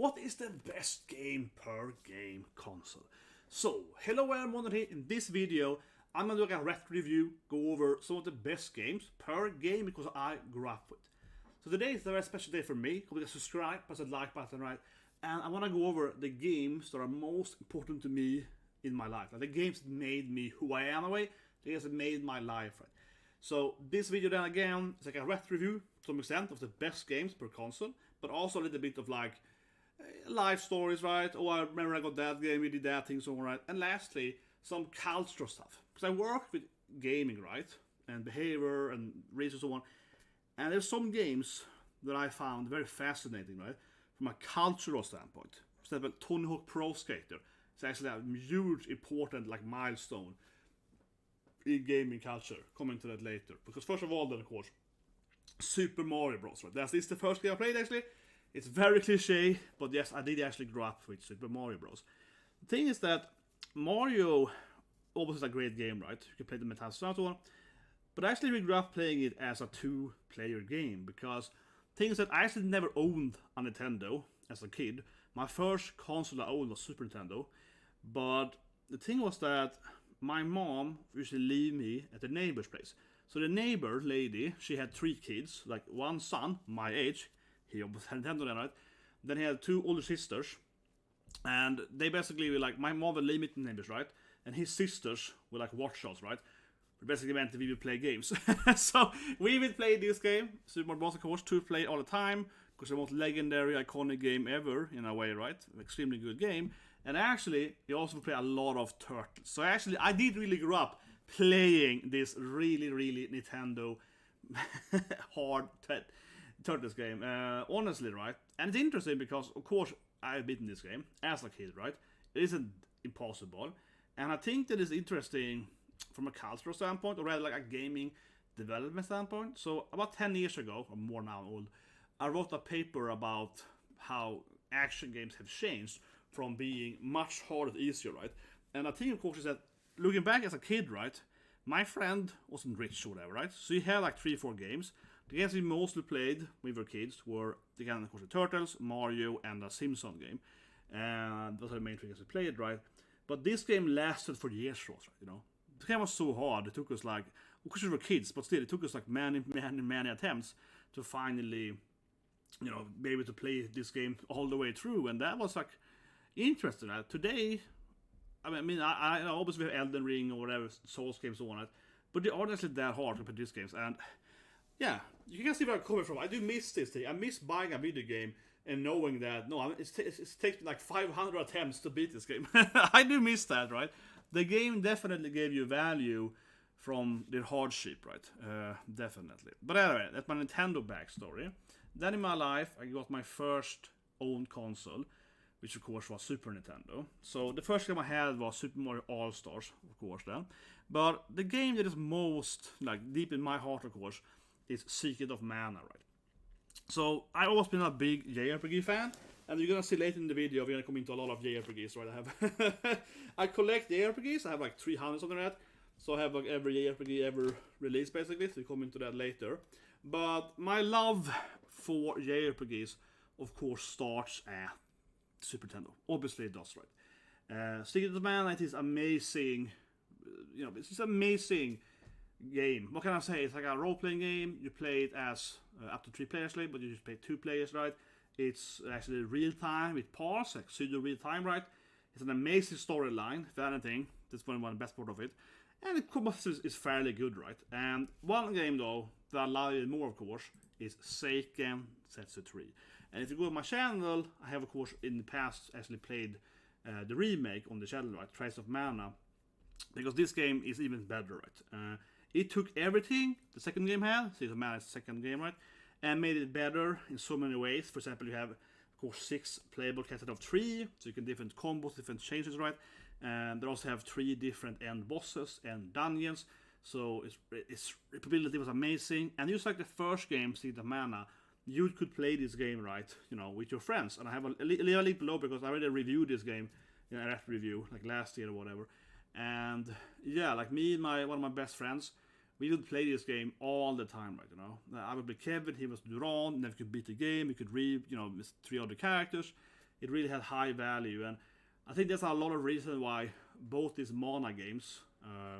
what is the best game per game console? So, hello everyone here. In this video, I'm gonna do a retro review, go over some of the best games per game because I grew up with. So today is a very special day for me. Click subscribe, press the like button, right? And I wanna go over the games that are most important to me in my life. Like the games that made me who I am away, the games that made my life, right? So this video then again is like a retro review to some extent of the best games per console, but also a little bit of like life stories, right? Oh, I remember I got that game, we did that thing, so on, right? And lastly, some cultural stuff. Because I work with gaming, right? And behavior and research and so on. And there's some games that I found very fascinating, right? From a cultural standpoint. For example, Tony Hawk Pro Skater. It's actually a huge, important like milestone in gaming culture. Coming to that later. Because first of all, then of course, Super Mario Bros. Right? This is the first game I played actually. It's very cliche, but yes, I did actually grow up with Super Mario Bros. The thing is that Mario always is a great game, right? You can play the Metal and so on. But I actually grew up playing it as a two-player game because things that I actually never owned a Nintendo as a kid. My first console I owned was Super Nintendo. But the thing was that my mom used to leave me at the neighbor's place. So the neighbor lady, she had 3 kids, like one son, my age. He almost had Nintendo then, right? Then he had 2 older sisters. And they basically were like, my mom would leave me to the neighbors, right? And his sisters were like watch us, right? It basically meant that we would play games. So we would play this game, Super Mario Bros. Of course, to play all the time. Because the most legendary, iconic game ever, in a way, right? Extremely good game. And actually, we also play a lot of Turtles. So actually, I did really grow up playing this really, really Nintendo hard Turtles game. Honestly, right? And it's interesting because, of course, I've beaten this game as a kid, right? It isn't impossible. And I think that is interesting from a cultural standpoint, or rather like a gaming development standpoint. So about 10 years ago, or more now old, I wrote a paper about how action games have changed from being much harder to easier, right? And I think, of course, is that looking back as a kid, right? My friend wasn't rich or whatever, right? So he had like 3-4 games. The games we mostly played when we were kids were, again, of course, the Turtles, Mario, and a Simpson game. And those are the main things we played, right? But this game lasted for years for us, right? You know? The game was so hard, it took us like, of course we were kids, but still, it took us like many attempts to finally, you know, be able to play this game all the way through. And that was like interesting. Right? Today, I obviously have Elden Ring or whatever, Souls games and so on, but they aren't actually that hard to play these games. And yeah, you can see where I'm coming from. I do miss this thing. I miss buying a video game and knowing that, no, it takes me like 500 attempts to beat this game. I do miss that, right? The game definitely gave you value from the hardship, right? Definitely. But anyway, that's my Nintendo backstory. Then in my life, I got my first own console, which of course was Super Nintendo. So the first game I had was Super Mario All-Stars, of course then. But the game that is most like deep in my heart, of course, is Secret of Mana, right? So I've always been a big JRPG fan, and you're gonna see later in the video we're gonna come into a lot of JRPGs, right? I collect JRPGs. I have like 300 something like that. So I have like every JRPG ever released basically. So we come into that later. But my love for JRPGs, of course, starts at Super Nintendo. Obviously, it does, right? Secret of Mana, it is amazing. You know, it's just amazing game. What can I say? It's like a role-playing game. You play it as up to 3 players, but you just play 2 players, right? It's actually real-time with pause, like pseudo real-time, right? It's an amazing storyline, if anything. That's one of the best part of it. And the combat is fairly good, right? And one game, though, that I love it more, of course, is Seiken Densetsu 3. And if you go to my channel, I have, of course, in the past actually played the remake on the channel, right? Trace of Mana. Because this game is even better, right? It took everything the second game had, Secret of Mana is the second game, right? And made it better in so many ways. For example, you have, of course, 6 playable instead of 3. So you can different combos, different changes, right? And they also have 3 different end bosses and dungeons. So its replayability was amazing. And just like the first game, Secret of Mana, you could play this game, right, you know, with your friends. And I have a link below because I already reviewed this game in a review, like last year or whatever. And yeah, like me and one of my best friends, we would play this game all the time, right, you know. I would be Kevin, he was Duran, and then we could beat the game, we could read, you know, with 3 other characters. it really had high value, and I think there's a lot of reason why both these Mana games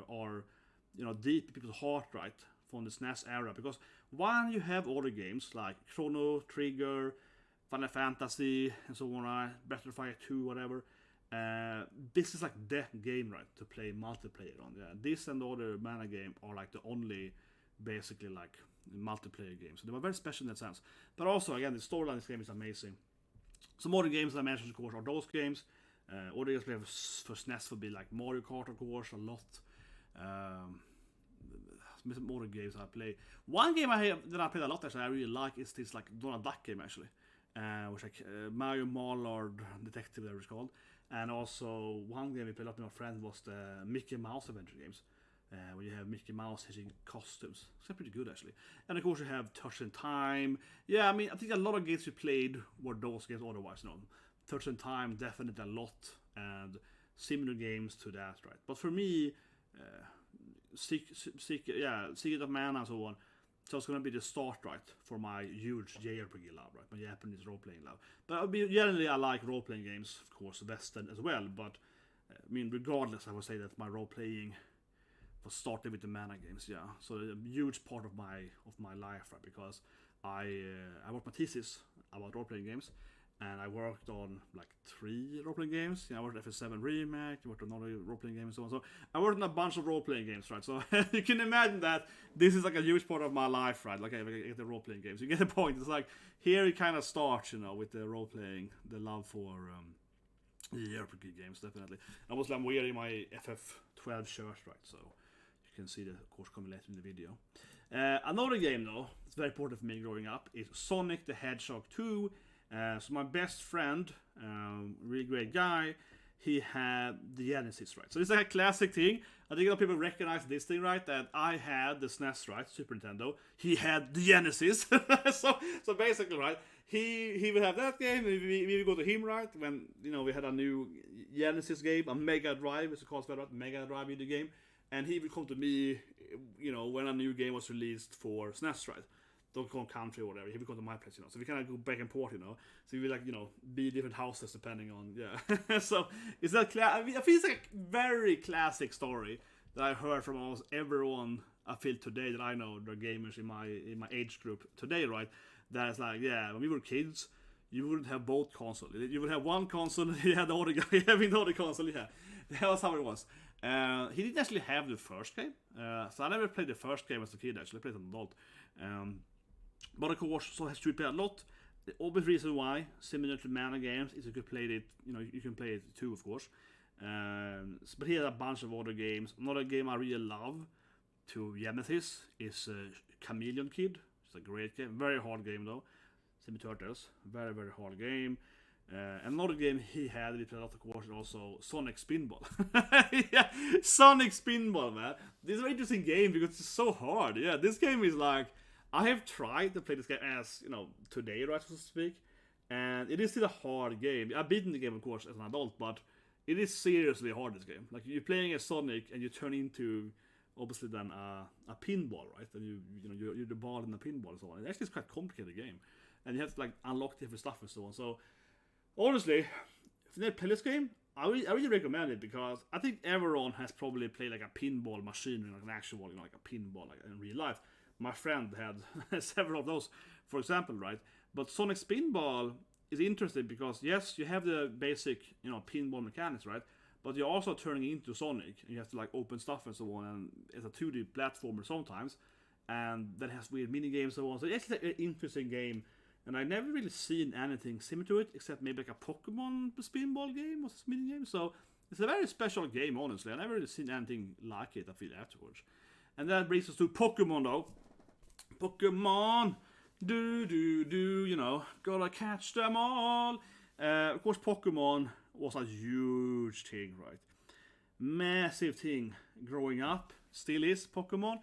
are, deep in people's heart, right, from the SNES era. Because while you have other games like Chrono Trigger, Final Fantasy, and so on, right, Battlefield 2, whatever, this is like the game, right, to play multiplayer on. Yeah, this and the other Mana game are like the only, basically, like multiplayer games. So they were very special in that sense. But also, again, the storyline in this game is amazing. Some other games that I mentioned, of course, are those games. Other games we have for SNES would be like Mario Kart, of course, a lot. Some other games I play. One game that I played a lot, actually, I really like, is this like Donald Duck game, actually. Which like Mario Mallard Detective, whatever it's called. And also, one game we played a lot with my friend was the Mickey Mouse adventure games. Where you have Mickey Mouse hitting costumes. It's pretty good, actually. And of course you have Touch in Time. Yeah, I mean, I think a lot of games we played were those games otherwise, Touch in Time, definitely a lot. And similar games to that, right? But for me, Secret of Mana and so on, so it's going to be the start, right, for my huge JRPG love, right, my Japanese role-playing love. But generally I like role-playing games, of course, Western as well, but I mean, regardless, I would say that my role-playing was started with the Mana games, yeah. So a huge part of my life, right, because I wrote my thesis about role-playing games, and I worked on like 3 role-playing games. I worked on FS7 Remake, I worked on another role-playing game and so on. So I worked on a bunch of role-playing games, right? So you can imagine that this is like a huge part of my life, right? Like I get the role-playing games. You get the point. It's like here it kind of starts, with the role-playing, the love for the RPG games, definitely. I'm wearing my FF12 shirt, right? So you can see that, of course, coming later in the video. Another game, though, it's very important for me growing up, is Sonic the Hedgehog 2. So my best friend, really great guy, he had the Genesis, right? So it's like a classic thing. I think a lot of people recognize this thing, right? That I had the SNES, right? Super Nintendo. He had the Genesis. so basically, right? He would have that game, and we would go to him, right? When, we had a new Genesis game, a Mega Drive, it's called, right? Mega Drive video game. And he would come to me, when a new game was released for SNES, right? Donkey Kong Country or whatever. He would come to my place, So we kind of go back and forth, So we like, be different houses depending on, yeah. So it's that I think it's like a very classic story that I heard from almost everyone I feel today that I know, the gamers in my age group today, right? That is like, yeah, when we were kids, you wouldn't have both consoles. You would have one console, and you had the other guy having the other console. Yeah, that was how it was. He didn't actually have the first game, so I never played the first game as a kid. Actually, I played as an adult. But of course, so has to play a lot. The obvious reason why, similar to Mana games, is you can play it. You can play it too, of course. But he had a bunch of other games. Another game I really love to Genesis is Chameleon Kid. It's a great game, very hard game though. Semi Turtles, very very hard game. Another game he had, we played a lot, of course, and also Sonic Spinball. Yeah, Sonic Spinball, man. This is an interesting game because it's so hard. Yeah, this game is like, I have tried to play this game as, today, right, so to speak, and it is still a hard game. I've beaten the game, of course, as an adult, but it is seriously hard, this game. Like, you're playing as Sonic, and you turn into, obviously, then a pinball, right? And you're the ball in the pinball and so on. It's actually quite a complicated game, and you have to, like, unlock different stuff and so on. So, honestly, if you never play this game, I really recommend it, because I think everyone has probably played, like, a pinball machine, like an actual, like a pinball, like, in real life. My friend had several of those, for example, right? But Sonic Spinball is interesting because, yes, you have the basic, pinball mechanics, right? But you're also turning into Sonic, and you have to, like, open stuff and so on, and it's a 2D platformer sometimes, and that has weird mini games and so on. So it's like an interesting game, and I've never really seen anything similar to it, except maybe like a Pokémon Spinball game or a mini game. So it's a very special game, honestly. I've never really seen anything like it, I feel, afterwards. And that brings us to Pokemon, though. Pokemon, gotta catch them all. Of course, Pokemon was a huge thing, right? Massive thing growing up, still is Pokemon.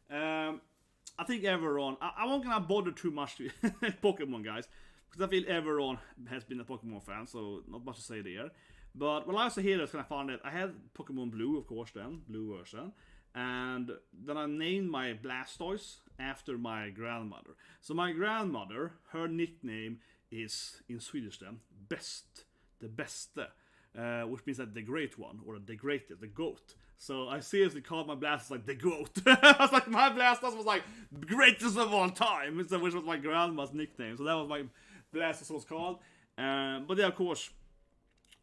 I think everyone, I won't gonna bother too much to Pokemon, guys, because I feel everyone has been a Pokemon fan, so not much to say there. But when I was a hero, I found that I had Pokemon Blue, of course, then, blue version. And then I named my Blastoise after my grandmother. So my grandmother, her nickname is, in Swedish then, the beste, which means that the great one, or the greatest, the GOAT. So I seriously called my blasters like the GOAT. I was like, my blasters was like greatest of all time, which was my grandma's nickname. So that was my blasters was called. But yeah, of course,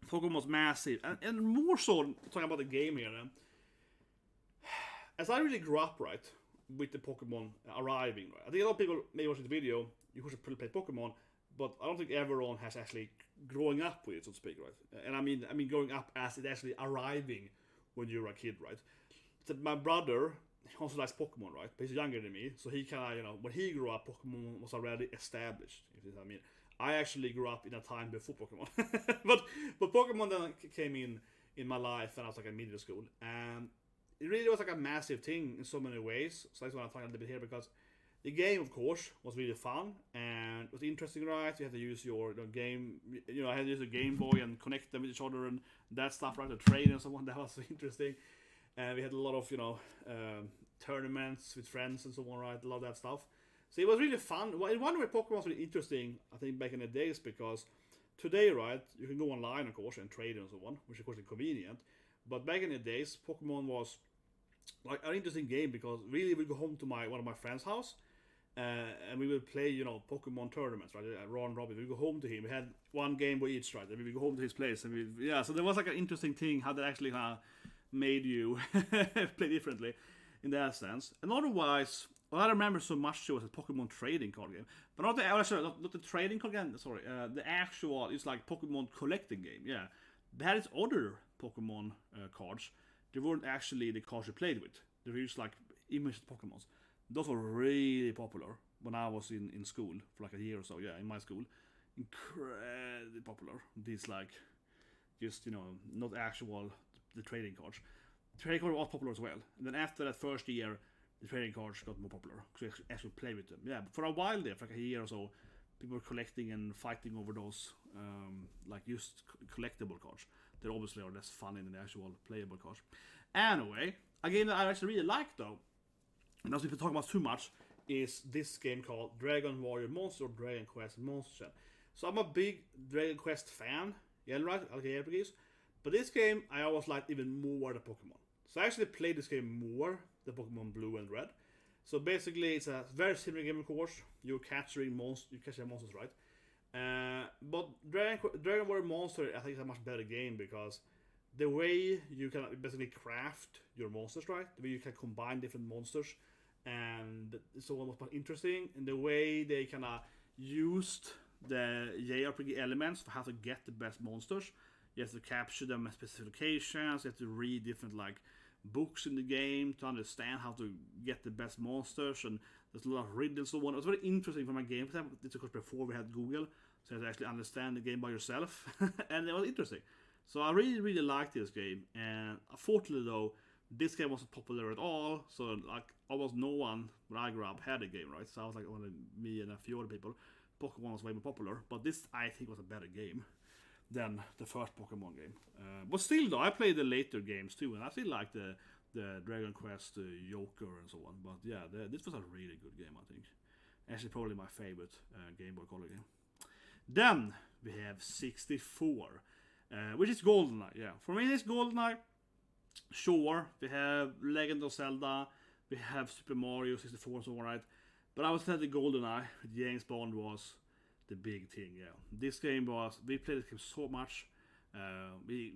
Pokemon was massive, and more so talking about the game here. As I really grew up, right, with the Pokemon arriving, right. I think a lot of people may watch the video. You should play Pokemon, but I don't think everyone has actually growing up with it, so to speak, right? And I mean growing up as it actually arriving when you were a kid, right? So my brother also likes Pokemon, right? But he's younger than me, so he kind of, when he grew up, Pokemon was already established. If you know what I mean. I actually grew up in a time before Pokemon, but Pokemon then came in my life when I was like in middle school, and it really was like a massive thing in so many ways. So I just want to talk a little bit here because the game, of course, was really fun and it was interesting, right? You had to use your game, I had to use a Game Boy and connect them with each other and that stuff, right? The trade and so on, that was interesting. And we had a lot of, tournaments with friends and so on, right? A lot of that stuff. So it was really fun. Well, in one way, Pokemon was really interesting, I think, back in the days, because today, right, you can go online, of course, and trade and so on, which of course is convenient. But back in the days, Pokemon was like an interesting game because really we go home to one of my friend's house, and we would play, Pokemon tournaments, right? Ron Robin, we go home to him. We had one game we each, right? And we go home to his place, and so there was like an interesting thing how that actually made you play differently in that sense. And otherwise, what I remember so much was a Pokemon trading card game, but not the trading card game. Sorry, the actual, it's like Pokemon collecting game. Yeah, they had its other Pokemon cards. They weren't actually the cards you played with. They were just like imaged Pokemons. Those were really popular when I was in school for like a year or so. Yeah, in my school, incredibly popular. These like, just not actual the trading cards. The trading cards was popular as well. And then after that first year, the trading cards got more popular because you actually play with them. Yeah, but for a while there, for like a year or so, people were collecting and fighting over those like just collectible cards. They obviously are less fun than the actual playable cards. Anyway, a game that I actually really like though, and as we've been talking about too much, is this game called Dragon Warrior Monster or Dragon Quest Monster. So I'm a big Dragon Quest fan, right? I like JRPGs. But this game I always liked even more than Pokemon. So I actually played this game more than Pokemon Blue and Red. So basically it's a very similar game, of course. You're catching monsters, right? But Dragon Warrior Monster, I think, is a much better game because the way you can basically craft your monsters, right? The way you can combine different monsters, and so on was more interesting. And the way they kind of used the JRPG elements for how to get the best monsters. You have to capture them as specifications. You have to read different books in the game to understand how to get the best monsters, and there's a lot of riddles and so on. It was very interesting for my game. This of course before we had Google, so you had to actually understand the game by yourself, and it was interesting. So I really, really liked this game, and unfortunately though, this game wasn't popular at all. So almost no one when I grew up had a game, right? So I was like only me and a few other people. Pokemon was way more popular, but this I think was a better game than the first Pokemon game. But still though, I played the later games too, and I still like the Dragon Quest, Joker and so on. But yeah, this was a really good game, I think. Actually probably my favorite Game Boy Color game. Then we have 64, which is Goldeneye. Yeah, for me it's Goldeneye. Sure, we have Legend of Zelda, we have Super Mario 64 and so on, right? But I would say the Goldeneye with James Bond was the big thing. Yeah, this game we played this game so much. We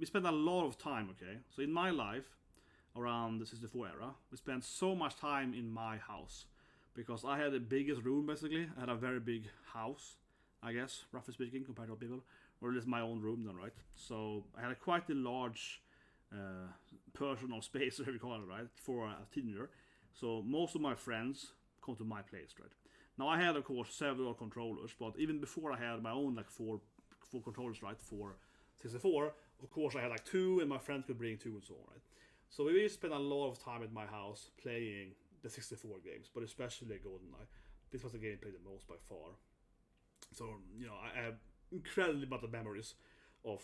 spent a lot of time. Okay, so in my life around the 64 era, we spent so much time in my house because I had the biggest room. Basically, I had a very big house, I guess, roughly speaking, compared to other people, or at least my own room then, right? So I had quite a large personal space, whatever you call it, right, for a teenager. So most of my friends come to my place, right? Now I had, of course, several controllers, but even before I had my own four controllers, right, for 64, of course I had 2, and my friends could bring 2 and so on, right? So we really spent a lot of time at my house playing the 64 games, but especially GoldenEye. This was the game I played the most by far. So I have incredibly amount of memories of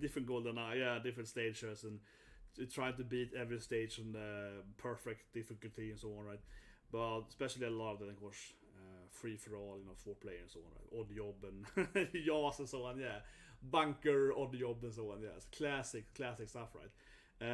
different GoldenEye, different stages, and trying to beat every stage on the perfect difficulty and so on, right? But especially a lot of them, of course, free for all, 4 players and so on, right? Odd Job and Yas and so on, yeah. Bunker, Odd Job and so on, yeah. It's classic stuff, right?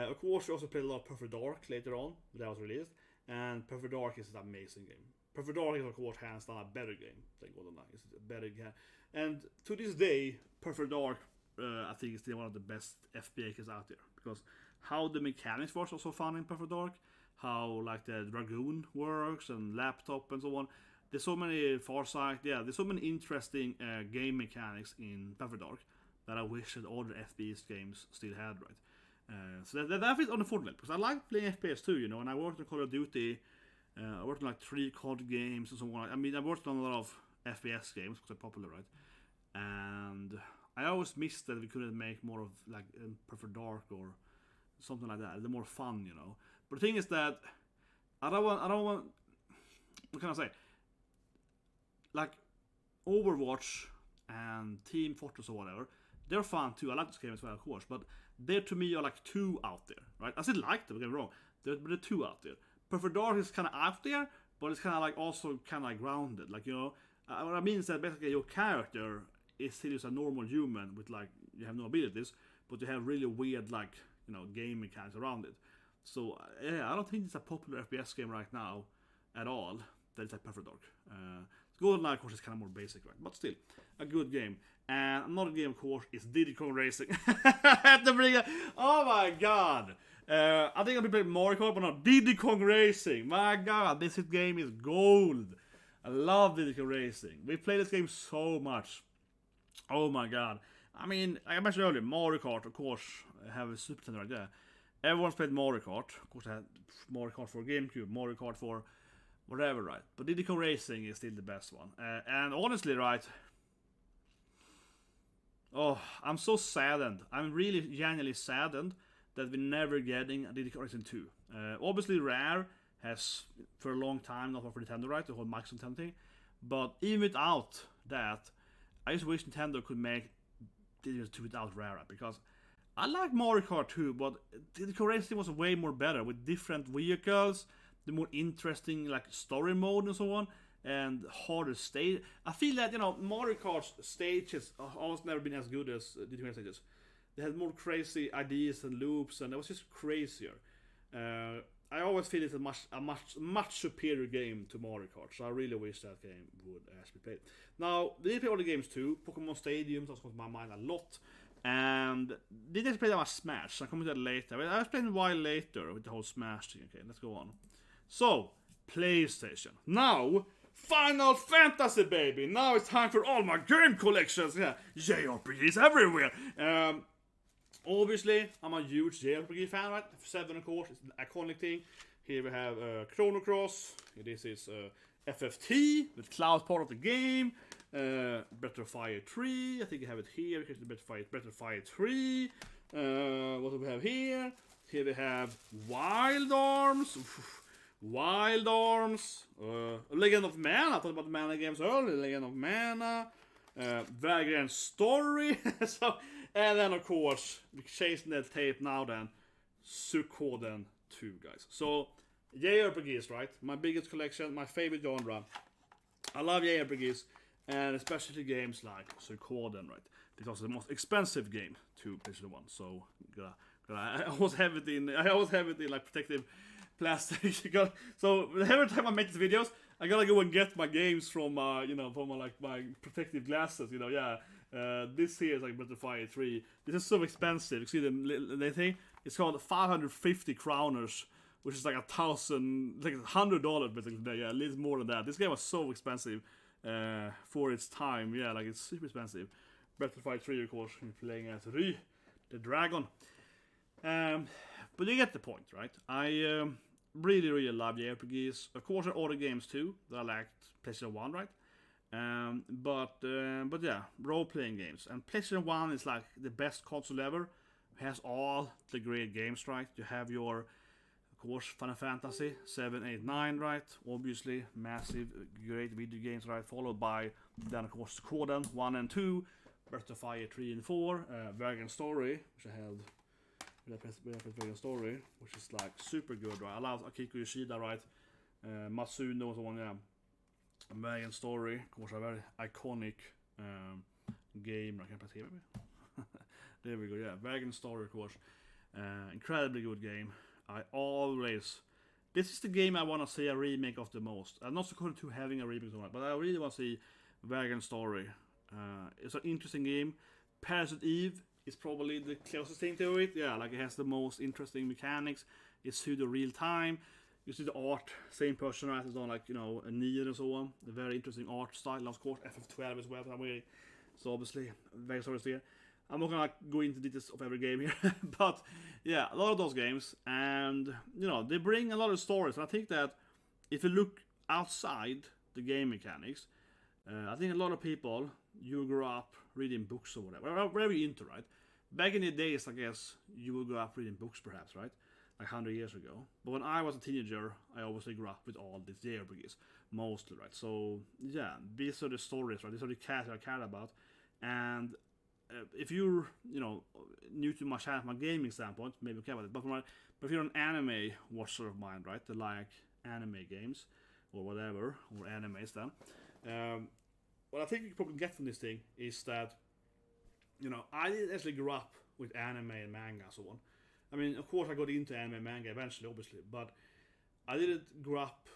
Of course, we also played a lot of Perfect Dark later on, that was released, and Perfect Dark is an amazing game. Perfect Dark is, of course, hands down a better game than Goldeneye. It's a better game, and to this day, Perfect Dark, I think, is still one of the best FPS games out there, because how the mechanics work are so fun in Perfect Dark, how like the Dragoon works and laptop and so on. There's so many Farsight, there's so many interesting game mechanics in Perfect Dark that I wish that all the FPS games still had, right? So that is unfortunate, because I like playing FPS too, and I worked on Call of Duty, I worked on like 3 COD games and so on. I mean, I worked on a lot of FPS games because they're popular, right? And I always missed that we couldn't make more of like Perfect Dark or something like that. They're more fun, But the thing is that I don't want. What can I say? Like Overwatch and Team Fortress or whatever, they're fun too. I like this game as well, of course, but they to me are like too out there, right? I still like them, don't get me wrong, but they're too out there. Perfect Dark is kind of out there, but it's kind of like also kind of like grounded. Like, what I mean is that basically your character is still just a normal human with like, you have no abilities, but you have really weird like, game mechanics around it. So yeah, I don't think it's a popular FPS game right now at all that is like Perfect Dark. Goldeneye, of course, is kind of more basic, right? But still, a good game. And another game, of course, is Diddy Kong Racing. I had to bring it. Oh my god! I think I'll be playing Mario Kart, but not Diddy Kong Racing. My god, this game is gold. I love Diddy Kong Racing. We play this game so much. Oh my god. I mean, like I mentioned earlier, Mario Kart, of course, I have a Super Nintendo right there. Everyone's played Mario Kart. Of course, I had Mario Kart for GameCube, Mario Kart for whatever, right? But Diddy Kong Racing is still the best one. And honestly, right? Oh, I'm so saddened. I'm really genuinely saddened that we're never getting a Diddy Kong Racing 2. Obviously, Rare has for a long time not offered Nintendo, right? The whole Microsoft Nintendo thing. But even without that, I just wish Nintendo could make Diddy Kong 2 without Rare, because I like Mario Kart 2, but Diddy Kong Racing was way more better with different vehicles, the more interesting like story mode and so on, and harder stage. I feel that Mario Kart's stages have almost never been as good as Diddy Kong stages. They had more crazy ideas and loops, and it was just crazier. I always feel it's a much superior game to Mario Kart, so I really wish that game would actually be played. Now, they play all the games too. Pokémon Stadium, that's on my mind a lot. And they didn't play that much Smash, so I'll come to that later. I was playing a while later with the whole Smash thing. Okay, let's go on. So, PlayStation. Now, Final Fantasy, baby! Now it's time for all my game collections! Yeah, JRPGs everywhere! Obviously, I'm a huge JRPG fan, right? 7, of course, it's an iconic thing. Here we have Chrono Cross. This is FFT, with Cloud part of the game. Breath of Fire 3. I think I have it here. Here's the Breath of Fire 3. What do we have here? Here we have Wild Arms. Wild Arms. Legend of Mana. I thought about the Mana games earlier. Legend of Mana. Vagrant Story. And then, of course, we're chasing that tape now then. Suikoden 2, guys. So, JRPGs, right? My biggest collection, my favorite genre. I love JRPGs, and especially games like Suikoden, right? It's also the most expensive game to PlayStation 1. So, I always have it in like protective plastic. So every time I make these videos, I gotta go and get my games from my protective glasses. This here is like Breath of Fire 3. This is so expensive. You see the thing? It's called 550 kroners, which is like $100 basically. Yeah, at least more than that. This game was so expensive for its time. Yeah, like it's super expensive. Breath of Fire 3, of course, playing as Ry, the dragon. But you get the point, right? I really, really love JRPGs. Of course, there are other games too that I liked PlayStation 1, right? But yeah, role-playing games. And PlayStation 1 is like the best console ever. It has all the great games, right? You have your, of course, Final Fantasy 7, 8, 9, right? Obviously, massive, great video games, right? Followed by, then of course, Suikoden 1 and 2, Breath of Fire 3 and 4, Vagrant Story, which I held. Vagrant Story, which is like super good, right? I love Akiko Yoshida, right? Matsuno and so on, yeah. Vagrant Story, of course, a very iconic game. I can play maybe. There we go. Yeah, Vagrant Story, of course, incredibly good game. This is the game I want to see a remake of the most. I'm not so close to having a remake, but I really want to see Vagrant Story. It's an interesting game. Parasite Eve is probably the closest thing to it. Yeah, like it has the most interesting mechanics. It's pseudo real time. You see the art, same person as it's on like a Nier and so on. The very interesting art style, of course. FF12 as well. So obviously, very sorry to see it. I'm not gonna go into details of every game here, but yeah, a lot of those games, and they bring a lot of stories. And I think that if you look outside the game mechanics, I think a lot of people, you grow up reading books or whatever you're into, right? Back in the days, I guess you would grow up reading books, perhaps, right? Like 100 years ago. But when I was a teenager, I obviously grew up with all these JRPGs, mostly, right? So yeah, these are the stories, right? These are the characters I care about, and if you're, new to my channel, from a gaming standpoint, maybe you care about it. But if you're an anime watcher of mine, right, they like anime games or whatever, or animes, then what I think you probably get from this thing is that, I didn't actually grow up with anime and manga and so on. I mean, of course, I got into anime and manga eventually, obviously, but I didn't grow up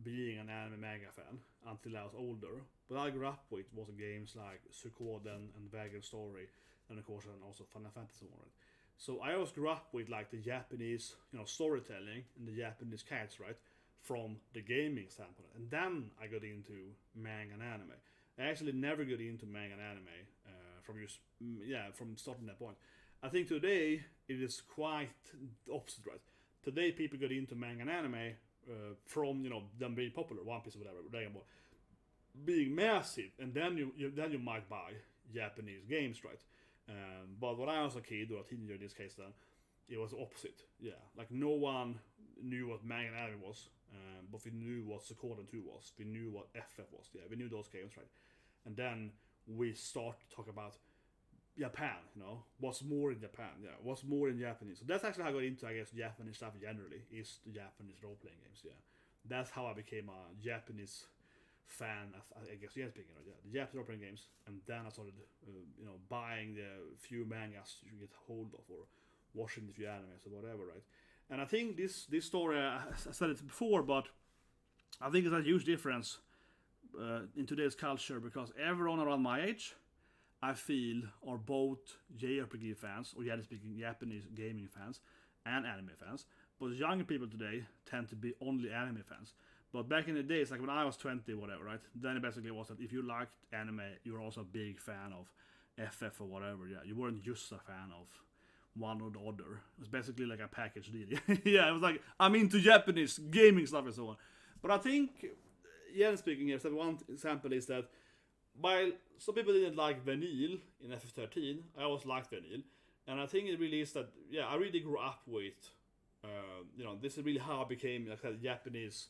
being an anime manga fan until I was older. But I grew up with was games like Suikoden and Vagrant Story, and of course, and also Final Fantasy one. So I always grew up with like the Japanese, storytelling and the Japanese characters, right, from the gaming standpoint. And then I got into manga and anime. I actually never got into manga and anime from starting that point. I think today it is quite the opposite, right? Today people got into manga and anime from them being popular, One Piece or whatever, Dragon Ball, being massive, and then you might buy Japanese games, right? But when I was a kid, or a teenager in this case, then it was the opposite. Yeah, like no one knew what manga and anime was, but we knew what Suikoden 2 was. We knew what FF was. Yeah, we knew those games, right? And then we start to talk about Japan, what's more in Japan, what's more in Japanese. So that's actually how I got into, I guess, Japanese stuff generally, is the Japanese role-playing games, yeah. That's how I became a Japanese fan, I guess, speaking of the Japanese role-playing games, and then I started, buying the few mangas you get hold of, or watching the few animes or whatever, right? And I think this story, I said it before, but I think it's a huge difference in today's culture, because everyone around my age, I feel, are both JRPG fans, or speaking Japanese gaming fans, and anime fans. But younger people today tend to be only anime fans. But back in the days, like when I was 20, whatever, right? Then it basically was that if you liked anime, you were also a big fan of FF or whatever. Yeah, you weren't just a fan of one or the other. It was basically like a package deal. Yeah, it was like, I'm into Japanese gaming stuff and so on. But I think, speaking here, so one example is that while some people didn't like Vanille in FF13, I always liked Vanille. And I think it really is that, I really grew up with, this is really how I became like a Japanese,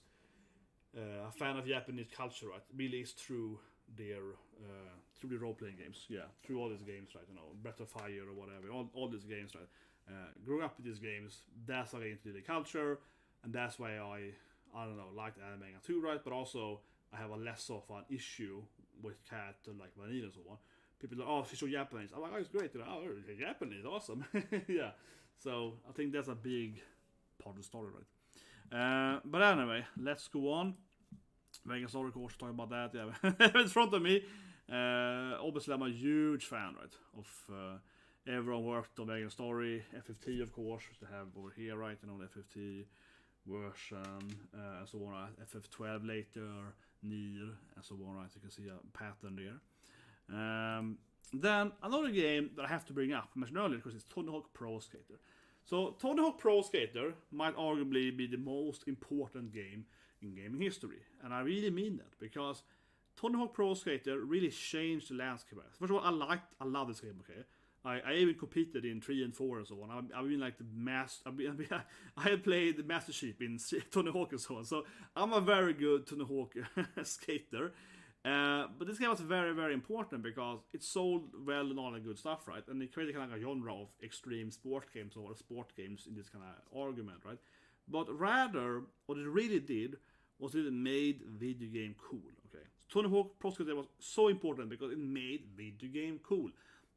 a fan of Japanese culture, right? Really is through their, through the role-playing games, through all these games, right? Breath of Fire or whatever, all these games, right? Growing up with these games, that's how I got into the culture, and that's why I don't know, liked anime too, right? But also, I have a less of an issue with Cat and like Vanilla and so on. People are like, oh, she's so Japanese. I'm like, oh, it's great. Oh, Japanese, awesome. Yeah. So I think that's a big part of the story, right? But anyway, let's go on. Vagrant Story, of course, talking about that. Yeah, in front of me. Obviously, I'm a huge fan, right, of everyone worked on Vagrant Story. FFT, of course, which they have over here, right? The FFT version, and so on. FF12 later, Nier, and so on, right? You can see a pattern there. Then another game that I have to bring up, I mentioned earlier, because it's Tony Hawk Pro Skater. So Tony Hawk Pro Skater might arguably be the most important game in gaming history, and I really mean that, because Tony Hawk Pro Skater really changed the landscape. First of all, I love this game. Okay, I even competed in 3 and 4 and so on. I've been like the I had played the Master Chief in Tony Hawk and so on. So I'm a very good Tony Hawk skater. But this game was very, very important because it sold well and all that good stuff, right? And it created kind of a genre of extreme sport games, or sport games in this kind of argument, right? But rather, what it really did was it made video game cool, okay? Tony Hawk Pro Skater was so important because it made video game cool.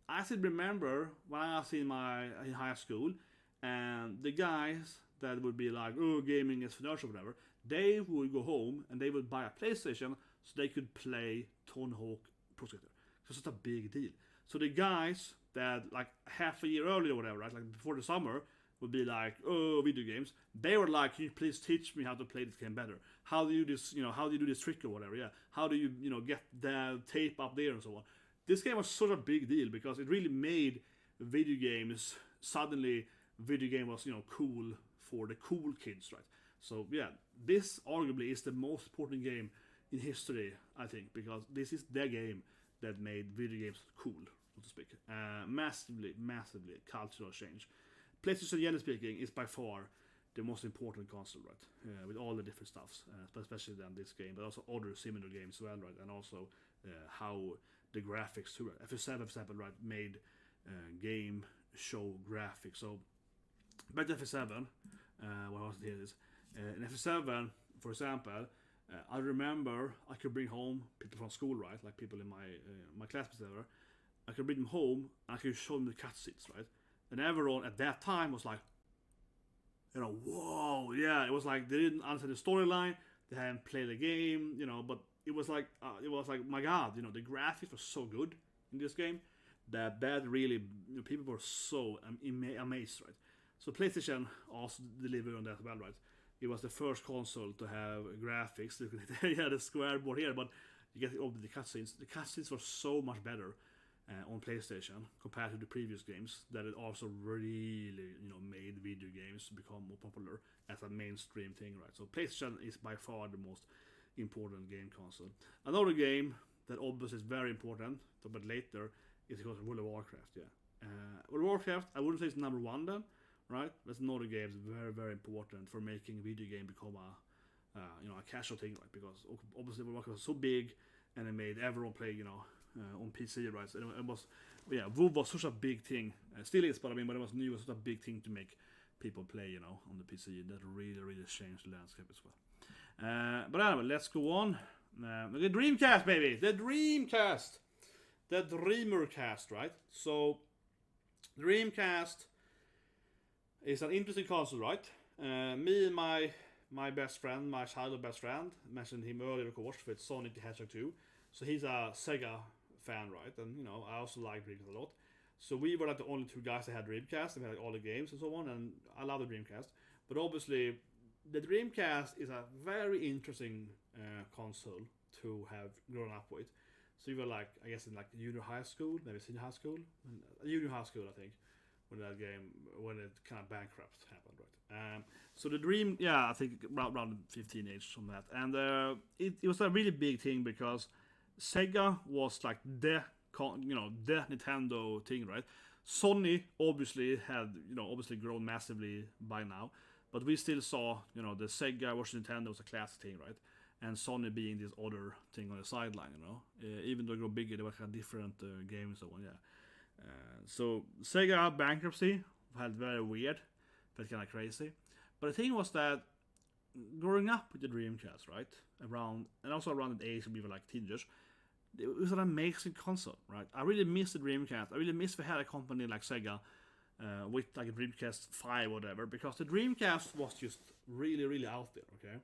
I still remember when I was in high school, and the guys that would be like, oh, gaming is financial or whatever, they would go home and they would buy a PlayStation so they could play Tony Hawk Pro Skater. Because it's a big deal. So the guys that like half a year earlier or whatever, right, like before the summer, would be like, oh, video games. They were like, can you please teach me how to play this game better? How do you do this, how do you do this trick or whatever, yeah? How do you, get the tape up there and so on? This game was such a big deal because it really made video games, suddenly video game was, cool for the cool kids, right? So yeah, this arguably is the most important game in history, I think, because this is the game that made video games cool, so to speak. Massively cultural change. PlayStation, generally speaking, is by far the most important console, right? With all the different stuffs, especially then this game, but also other similar games as well, right? And also how the graphics too, right? FF7, for example, right, made game show graphics. So back to FF7, what was it here? In FF7, for example, I remember I could bring home people from school, right? Like people in my classmates, whatever. I could bring them home and I could show them the cutscenes, right? And everyone at that time was like, whoa, yeah. It was like they didn't understand the storyline, they hadn't played the game, but it was like, my God, the graphics were so good in this game that really, people were so amazed, right? So PlayStation also delivered on that as well, right? It was the first console to have graphics. You had a square board here, but you get over the cutscenes. The cutscenes were so much better on PlayStation compared to the previous games, that it also really, made video games become more popular as a mainstream thing, right? So PlayStation is by far the most important game console. Another game that obviously is very important, but later, is because of World of Warcraft, yeah. World of Warcraft, I wouldn't say it's number one then, right? That's another game that's very, very important for making video game become a casual thing, right? Because obviously World of Warcraft was so big, and it made everyone play, on PC, right? So it was, WoW was such a big thing. Still is, but it was new. It was such a big thing to make people play, on the PC. That really, really changed the landscape as well. But anyway, let's go on. The Dreamcast, baby! The Dreamcast! The Dreamercast, right? So, Dreamcast is an interesting console, right? Me and my best friend, my childhood best friend, mentioned him earlier, of course, with Sonic the Hedgehog 2. So he's a Sega fan, right? And I also like Dreamcast a lot. So we were like the only two guys that had Dreamcast, and we had like all the games and so on, and I love the Dreamcast. But obviously, the Dreamcast is a very interesting console to have grown up with. So you were like, I guess in like junior high school, maybe senior high school, junior high school, I think, when that game, when it kind of bankrupt happened, right? So the Dream, yeah, I think around 15 age from that, and it was a really big thing because Sega was like the Nintendo thing, right? Sony obviously had, obviously grown massively by now, but we still saw, the Sega versus Nintendo was a classic thing, right? And Sony being this other thing on the sideline, even though it grew bigger, there were kind of different games and so on, yeah. So Sega Bankruptcy felt very weird, felt kind of crazy. But the thing was that growing up with the Dreamcast, right, around the age when we were like teenagers, it was an amazing console, right? I really miss the Dreamcast. I really miss we had a company like Sega with like a Dreamcast 5 or whatever, because the Dreamcast was just really, really out there, okay?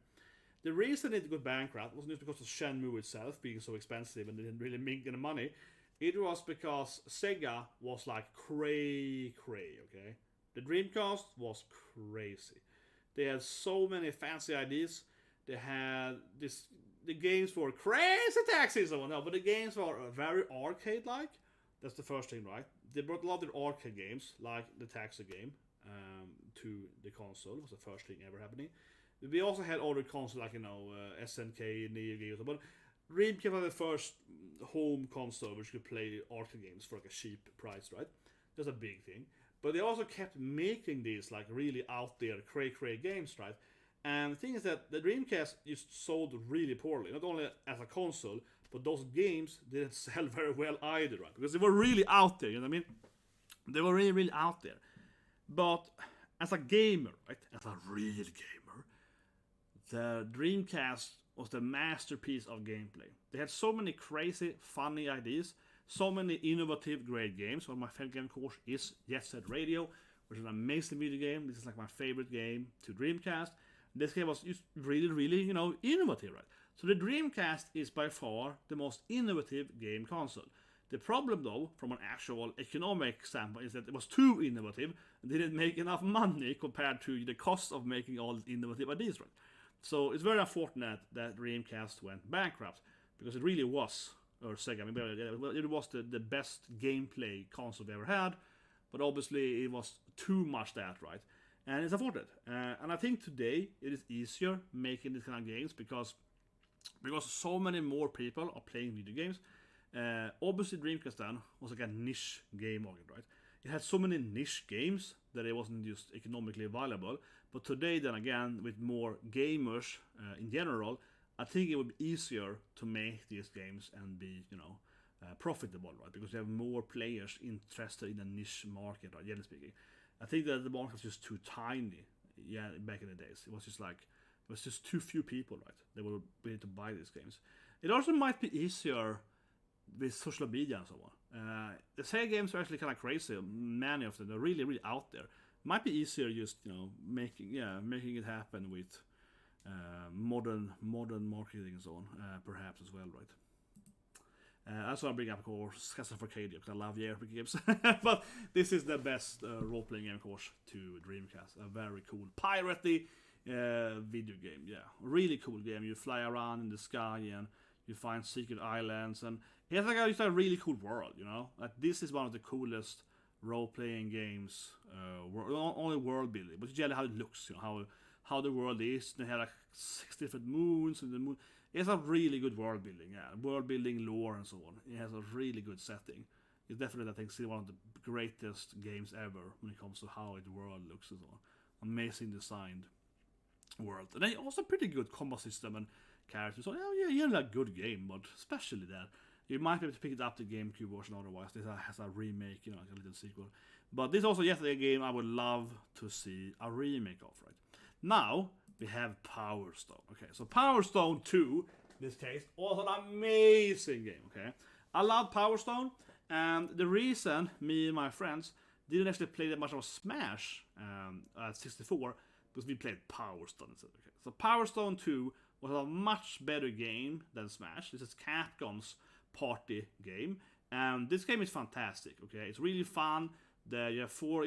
The reason it got bankrupt wasn't just because of Shenmue itself being so expensive and they didn't really make any money. It was because Sega was like cray, okay? The Dreamcast was crazy. They had so many fancy ideas. They had the games were crazy taxis and whatnot, but the games were very arcade-like. That's the first thing, right? They brought a lot of arcade games, like the taxi game, to the console. It was the first thing ever happening. We also had other consoles like, SNK, Neo Geo, but Dreamcast was the first home console which could play arcade games for like a cheap price, right? That's a big thing. But they also kept making these like really out there, cray games, right? And the thing is that the Dreamcast just sold really poorly, not only as a console, but those games didn't sell very well either, right? Because they were really out there, you know what I mean? They were really, really out there. But as a gamer, right? As a real gamer, the Dreamcast was the masterpiece of gameplay. They had so many crazy, funny ideas, so many innovative, great games. One of my favorite game, of course, is Jet Set Radio, which is an amazing video game. This is like my favorite game to Dreamcast. This game was just really, really, innovative, right? So the Dreamcast is by far the most innovative game console. The problem, though, from an actual economic standpoint, is that it was too innovative and didn't make enough money compared to the cost of making all the innovative ideas, right? So it's very unfortunate that Dreamcast went bankrupt, because it really was, or Sega, it was the best gameplay console we ever had, but obviously it was too much that, right? And it's unfortunate. And I think today it is easier making these kind of games because so many more people are playing video games. Obviously Dreamcast then was like a niche game market, right? It had so many niche games that it wasn't just economically viable. But today, then again, with more gamers in general, I think it would be easier to make these games and be, profitable, right? Because you have more players interested in a niche market, right? Generally speaking, I think that the market was just too tiny. Yeah, back in the days, it was just too few people, right? They were willing to buy these games. It also might be easier with social media and so on. The Sega games are actually kind of crazy. Many of them are really, really out there. Might be easier just making it happen with modern marketing and so on, perhaps as well, right? That's why I bring up, of course, Arcadia, because I love JRPG games. But this is the best role-playing game, of course, to Dreamcast. A very cool piratey video game. Yeah, really cool game. You fly around in the sky and you find secret islands, and it's like it's a really cool world. Like this is one of the coolest role-playing games. Only world building, but generally how it looks. How the world is. They have like 6 different moons, and the moon. It's a really good world building. Yeah, world building, lore, and so on. It has a really good setting. It's definitely, I think, still one of the greatest games ever when it comes to how the world looks and so on. Amazing designed world, and then also pretty good combat system and characters. So yeah, a good game, but especially that you might be able to pick it up the GameCube version. Otherwise, this has a remake, like a little sequel. But this is also yet a game I would love to see a remake of. Right now we have Power Stone. Okay, so Power Stone 2, in this case, also an amazing game. Okay, I love Power Stone, and the reason me and my friends didn't actually play that much of Smash at 64 because we played Power Stone instead. Okay, so Power Stone 2 was a much better game than Smash. This is Capcom's party game, and this game is fantastic. Okay, it's really fun. You have four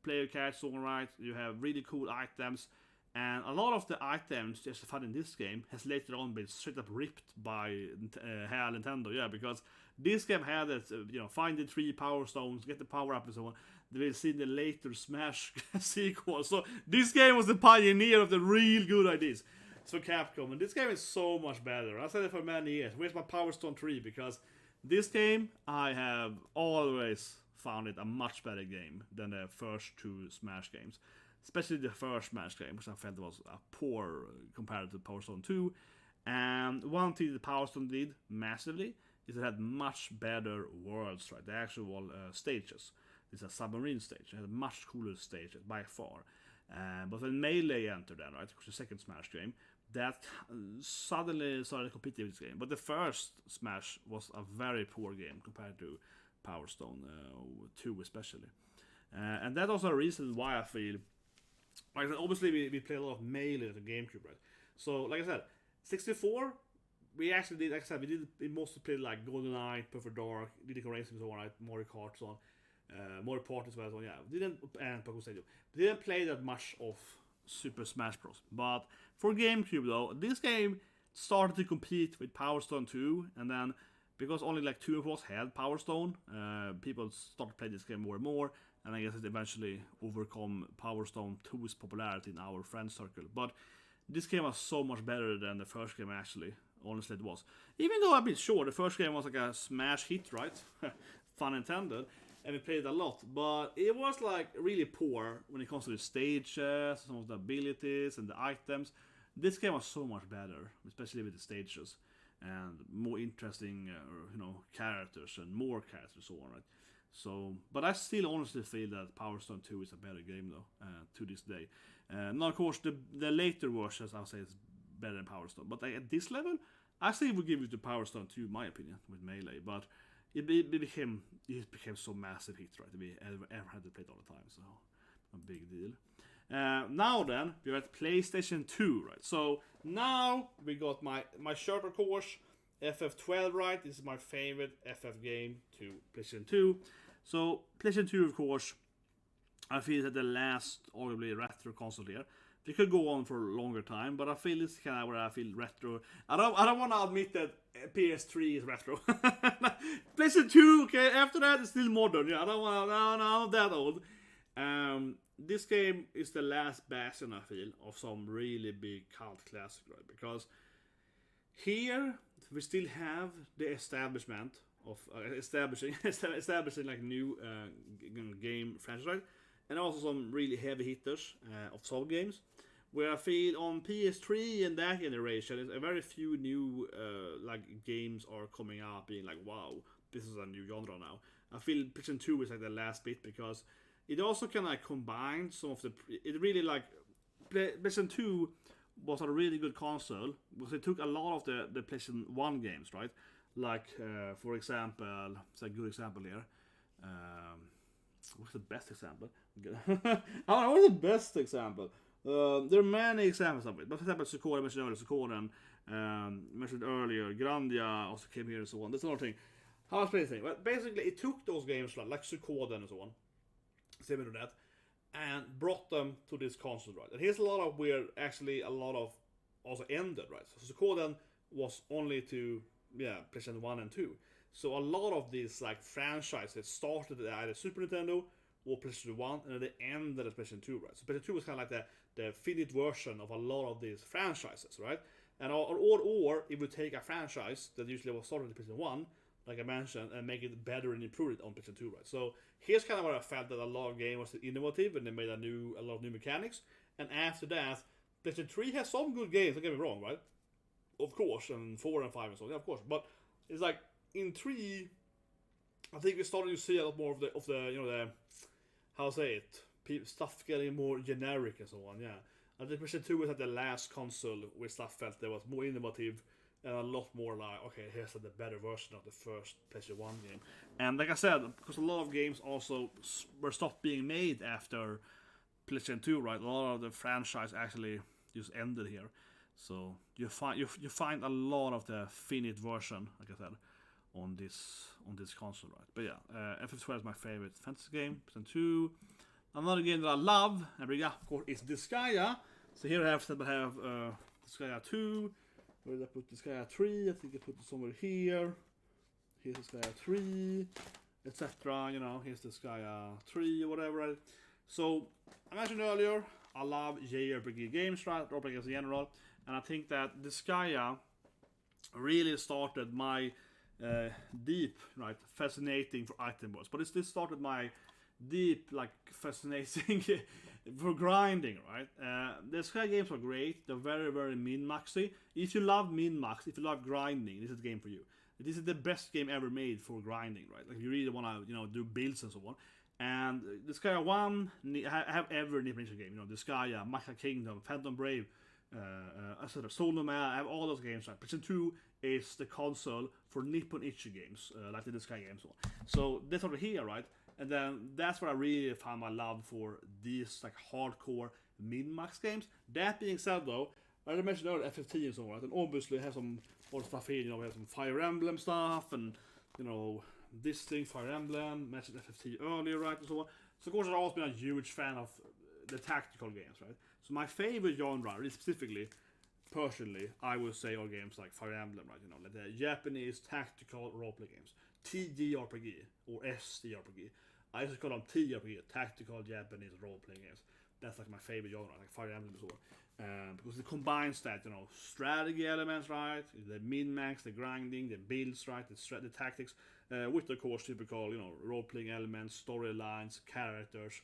player characters, all right. You have really cool items, and a lot of the items just found in this game has later on been straight up ripped by Nintendo. Yeah, because this game had that find the 3 power stones, get the power up, and so on. We'll see the later Smash sequel. So this game was the pioneer of the real good ideas. For Capcom, and this game is so much better. I said it for many years. Where's my Power Stone 3? Because this game, I have always found it a much better game than the first 2 Smash games. Especially the first Smash game, which I felt was poor compared to Power Stone 2. And one thing the Power Stone did massively is it had much better worlds, right? The actual stages. It's a submarine stage. It had a much cooler stage by far. But when Melee entered then, right, which was the second Smash game, that suddenly started competing with this game. But the first Smash was a very poor game compared to Power Stone 2 especially. And that's also a reason why I feel, like obviously we play a lot of Melee at the GameCube, right? So like I said, 64, we actually did, like I said, we mostly played like GoldenEye, Perfect Dark, Diddy Kong Racing, so on, right? Mario Kart, so on. Mario Party as well, so yeah. And Pokémon Stadium. Didn't play that much of Super Smash Bros. But for GameCube though, this game started to compete with Power Stone 2, and then because only like 2 of us had Power Stone, people started to play this game more and more, and I guess it eventually overcome Power Stone 2's popularity in our friend circle. But this game was so much better than the first game actually. Honestly, it was. Even though I've been sure the first game was like a smash hit, right? Fun intended. And we played a lot, but it was like really poor when it comes to the stages, some of the abilities and the items. This game was so much better, especially with the stages and more interesting, characters and more characters, so on, right? So, but I still honestly feel that Power Stone 2 is a better game though, to this day. Now, of course, the later versions, I'll say, is better than Power Stone. But at this level, I still would give it to Power Stone 2, in my opinion, with Melee. But it became so massive hit, right? We ever had to play it all the time, so a big deal. Now then, we're at PlayStation 2, right? So now we got my shirt, of course, FF12, right? This is my favorite FF game to PlayStation 2. So PlayStation 2, of course, I feel that the last, arguably, retro console here. They could go on for a longer time, but I feel it's kind of where I feel retro. I don't want to admit that PS3 is retro. PlayStation 2, okay, after that it's still modern. Yeah, I don't want to, no, I'm not that old. This game is the last bastion, I feel, of some really big cult classic, right? Because here we still have the establishment of establishing like new game franchise, right? And also some really heavy hitters of some games. Where I feel on PS3 and that generation, a very few new like games are coming out, being like, wow, this is a new genre now. I feel PlayStation 2 is like the last bit because it also can like combine some of the. It really like PlayStation 2 was a really good console because it took a lot of the PlayStation 1 games, right? Like for example, it's a good example here. What's the best example? What's the best example? There are many examples of it, but for example, Suikoden, mentioned earlier, Grandia also came here and so on. That's another thing. How was playing? Well, basically, it took those games like Suikoden and so on, similar to that, and brought them to this console, right? And here's a lot of where actually a lot of also ended, right? So Suikoden was only to PlayStation 1 and 2. So a lot of these like franchises started at either Super Nintendo or PlayStation 1, and then they ended at PlayStation 2, right? So PlayStation 2 was kind of like the finished version of a lot of these franchises, right? And or it would take a franchise that usually was started at PlayStation 1, like I mentioned, and make it better and improve it on PlayStation 2, right? So here's kind of where I felt that a lot of games was innovative and they made a lot of new mechanics. And after that, PlayStation 3 has some good games, don't get me wrong, right? Of course, and 4 and 5 and so on, yeah, of course. But it's like in 3, I think we're starting to see a lot more of the you know, the how to say it, stuff getting more generic and so on. Yeah, I think PlayStation 2 was like the last console where stuff felt that was more innovative and a lot more like, okay, here's the better version of the first PlayStation 1 game. And like I said, because a lot of games also were stopped being made after PlayStation 2, right? A lot of the franchise actually just ended here. So you find a lot of the finished version, like I said, on this console, right? But yeah, FF12 is my favorite fantasy game. PlayStation 2. Another game that I love and bring up, of course, is Disgaea. So here I have Disgaea 2. Where did I put Disgaea 3? I think I put it somewhere here. Here's Disgaea 3, etc. You know, here's Disgaea 3 or whatever. Right? So I mentioned earlier, I love JRPG games, right? RPGs in general, and I think that Disgaea really started my deep, right, fascinating for item boards. But this started my deep, like, fascinating for grinding, right? The Sky games are great. They're very, very min-maxy. If you love min-max, if you love grinding, this is the game for you. This is the best game ever made for grinding, right? Like, you really want to, do builds and so on. And Disgaea 1, I have every Nippon game. Disgaea, Makai Kingdom, Phantom Brave, Soul Nomad, I have all those games, right? PlayStation 2 is the console for Nippon Ichi games, like the Disgaea games. So that's over here, right? And then that's where I really found my love for these like hardcore min-max games. That being said, though, I mentioned earlier FF10 and so on, right? And obviously have some more stuff here. We have some Fire Emblem stuff, and this thing, Fire Emblem. Mentioned FF10 earlier, right? And so on. So of course I've always been a huge fan of the tactical games, right? So my favorite genre, really specifically, personally, I would say are games like Fire Emblem, right? Like the Japanese tactical roleplay games, TJRPG or STRPG. I used to call them TJRPG, tactical Japanese role-playing games. That's like my favorite genre, like Fire Emblem as well. Because it combines that, strategy elements, right? The min-max, the grinding, the builds, right? The tactics, with the course typical, role-playing elements, storylines, characters,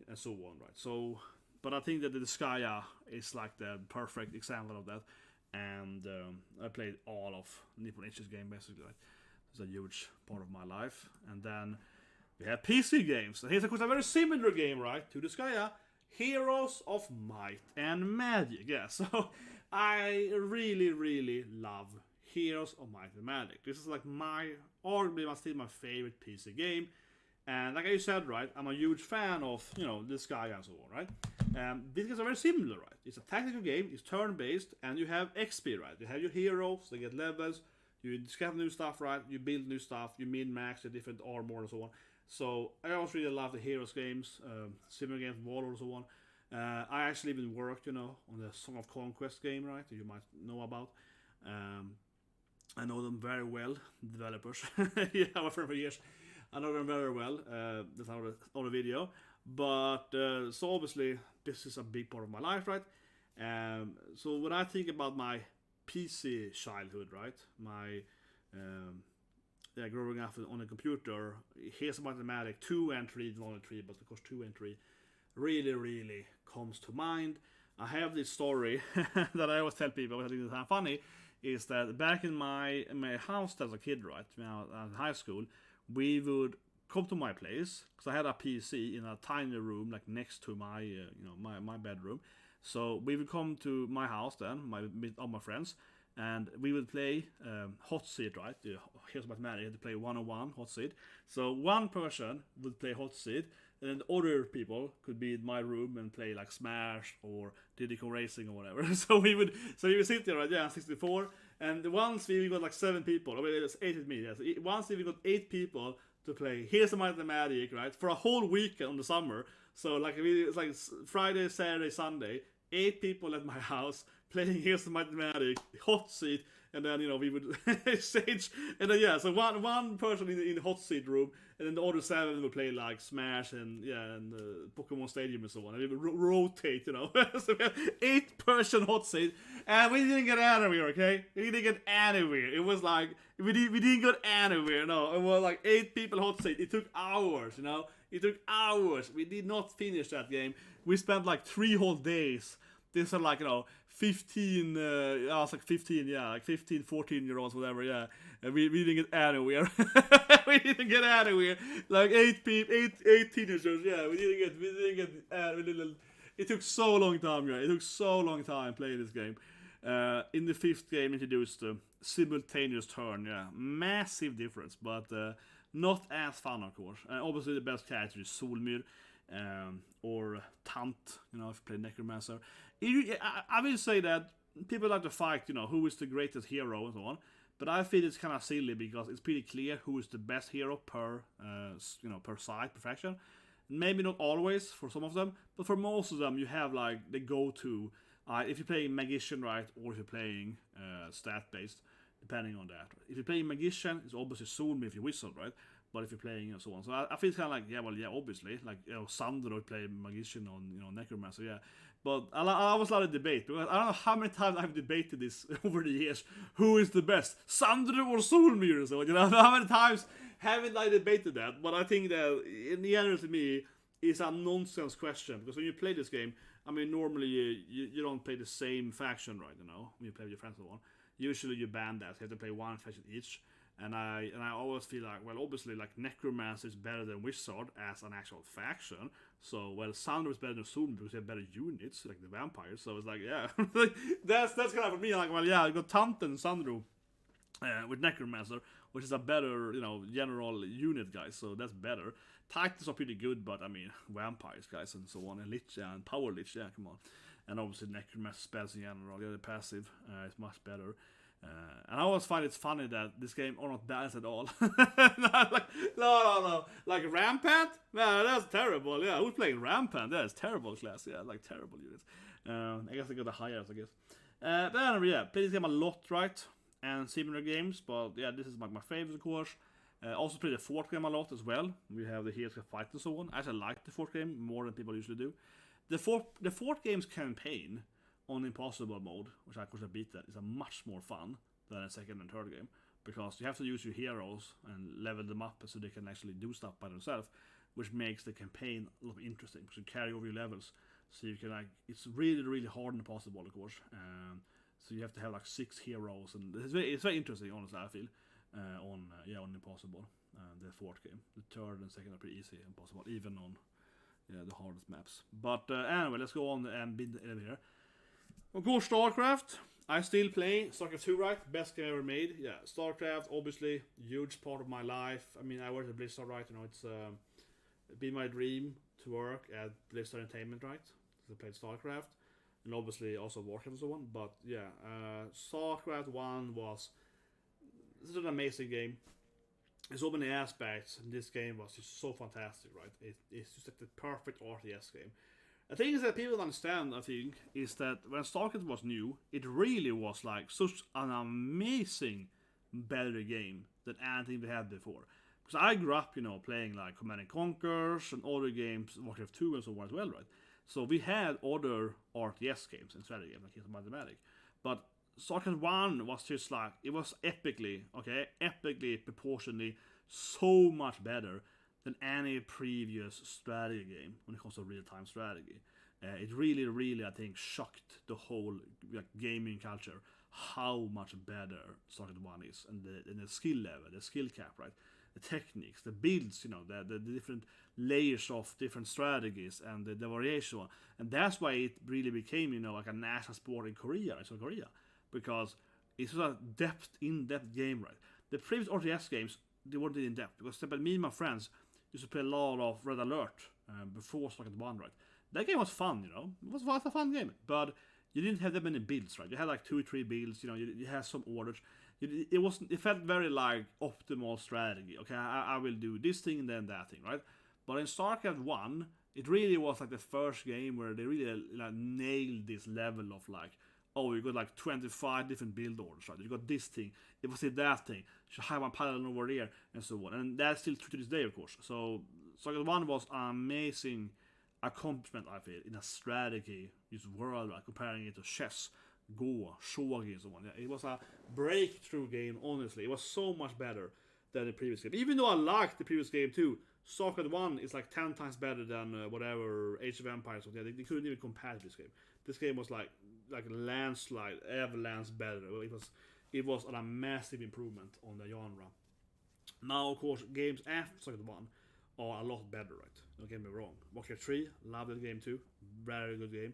and so on, right? So, but I think that the Disgaea is like the perfect example of that. And I played all of Nippon Ichi's game basically, right? It's a huge part of my life. And then we have PC games. And here's of course a very similar game, right, to Disgaea, Heroes of Might and Magic. Yeah, so I really love Heroes of Might and Magic. This is like arguably still my favorite PC game. And like I said, right, I'm a huge fan of, Disgaea and so on, right? These games are very similar, right? It's a tactical game, it's turn-based, and you have XP, right? You have your heroes, they get levels, you discover new stuff, right? You build new stuff, you min-max the different armor and so on. So I also really love the Heroes games, similar games, War and so on. I actually even worked, on the Song of Conquest game, right? That you might know about. I know them very well, the developers. Yeah, I've worked for years. I know them very well. That's another video. But so obviously, this is a big part of my life, right? So when I think about my PC childhood, right? My growing up on a computer, Here's Mathematic 2 and 3, not only 3, but of course 2 and 3, really comes to mind. I have this story that I always tell people, which I think is kind of funny, is that back in my house as a kid, right, in high school, we would come to my place because I had a PC in a tiny room, like next to my my bedroom. So we would come to my house then, all my friends, and we would play hot seat, right? Here's Mathematic, you had to play 1-on-1 hot seat. So one person would play hot seat, and then other people could be in my room and play like Smash or Diddy Kong Racing or whatever. So we would sit there, right? Yeah, 64. And once we got like 7 people, I mean, it was 8 with me. Yeah. So once we got 8 people to play Here's the Mathematic, right? For a whole weekend on the summer. So like it's like Friday, Saturday, Sunday. 8 people at my house playing Here's the Mathematic, hot seat, and then we would exchange, and then so one person in the hot seat room, and then the other 7 would play like Smash and Pokémon Stadium and so on, and we would rotate, So we had 8-person hot seat, and we didn't get anywhere. Okay, we didn't get anywhere. It was like we didn't get anywhere. No, it was like 8 people hot seat. It took hours. It took hours. We did not finish that game. We spent like 3 whole days. These are like 15, I was like 15, like 15, 14-year-olds, whatever, yeah. And we didn't get anywhere. We didn't get anywhere. Like 8 teenagers, yeah. We didn't get. It took so long time, yeah. It took so long time playing this game. In the 5th game, introduced the simultaneous turn, yeah. Massive difference, but not as fun, of course. Obviously, the best character is Solmyr. Or Tant, if you play Necromancer. I will say that people like to fight, who is the greatest hero and so on. But I feel it's kind of silly because it's pretty clear who is the best hero per side, per faction. Maybe not always for some of them, but for most of them you have like the go-to. If you're playing Magician, right, or if you're playing stat-based, depending on that. If you're playing Magician, it's obviously Solmyr if you're Wizard, right? But if you're playing and so on, so I feel kind of like obviously, like Sandro would play Magician on Necromancer, yeah. But I was a lot of debate because I don't know how many times I've debated this over the years. Who is the best, Sandro or Solmyr? And so how many times haven't I debated that? But I think that in the end, to me, it's a nonsense question because when you play this game, I mean, normally you don't play the same faction, right? When you play with your friends and so on. Usually you ban that. You have to play one faction each. And I always feel like, well, obviously, like Necromancer is better than Wizard as an actual faction. So, well, Sandro is better than Solmyr because they have better units, like the vampires. So it's like, yeah, that's kind of for me. Like, well, yeah, I got Tant and Sandro with Necromancer, which is a better, general unit, guys. So that's better. Titans are pretty good, but I mean, vampires, guys, and so on, and Lich, and Power Lich, yeah, come on. And obviously, Necromancer spells in general, the passive is much better. And I always find it's funny that this game are not balanced at all. No. Like Rampant? No, that's terrible. Yeah, who's playing Rampant? That is terrible class. Yeah, like terrible units. I guess I got the highest, I guess. But anyway, yeah, play this game a lot, right? And similar games, but yeah, this is like my favorite, of course. Also play the 4th game a lot as well. We have the Heroes Fight and so on. I actually like the 4th game more than people usually do. The 4th game's campaign on Impossible mode, which I could have beat that, is a much more fun than a 2nd and 3rd game because you have to use your heroes and level them up so they can actually do stuff by themselves, which makes the campaign a lot interesting because you carry over your levels, so you can it's really hard in Impossible, of course. So you have to have like 6 heroes, and it's very interesting, honestly. I feel on Impossible, the 4th game. The 3rd and 2nd are pretty easy Impossible, even on the hardest maps. But anyway, let's go on and beat the elevator. Of course, StarCraft. I still play StarCraft 2, right? Best game ever made. Yeah, StarCraft, obviously, huge part of my life. I mean, I work at Blizzard, right? You know, it's been my dream to work at Blizzard Entertainment, right? I played StarCraft, and obviously also Warcraft and so on. But yeah, StarCraft 1 was such an amazing game. There's so many aspects, and this game was just so fantastic, right? It's just like the perfect RTS game. The thing is that people understand, I think, is that when StarCraft was new, it really was like such an amazing better game than anything we had before. Because I grew up, you know, playing like Command and Conquers and other games, Warcraft 2 and so on as well, right? So we had other RTS games and strategy games, like Mathematic. But StarCraft 1 was just like, it was epically proportionally so much better than any previous strategy game when it comes to real-time strategy. It really, I think, shocked the whole gaming culture how much better StarCraft 1 is, and the skill level, the skill cap, right? The techniques, the builds, you know, the different layers of different strategies, and the variation. And that's why it really became, you know, like a national sport in Korea, South Korea, because it's a in-depth game, right? The previous RTS games, they weren't in depth, because me and my friends used to play a lot of Red Alert before StarCraft 1, right? That game was fun, you know. It was a fun game, but you didn't have that many builds, right? You had like 2 or 3 builds, you know. You had some orders. It felt very like optimal strategy. Okay, I will do this thing and then that thing, right? But in StarCraft 1, it really was like the first game where they really like nailed this level of like, oh, you got like 25 different build orders, right? You got this thing, it was that thing, you have one paladin over there, and so on. And that's still true to this day, of course. So StarCraft 1 was an amazing accomplishment, I feel, in a strategy world, like comparing it to chess, Go, shogi, and so on. Yeah, it was a breakthrough game, honestly. It was so much better than the previous game. Even though I liked the previous game too, StarCraft 1 is like 10 times better than whatever Age of Empires. Yeah, they couldn't even compare to this game. This game was like landslide, avalanche better. It was a massive improvement on the genre. Now, of course, games after StarCraft 1 are a lot better, right? Don't get me wrong. Warcraft 3, loved that game too. Very good game.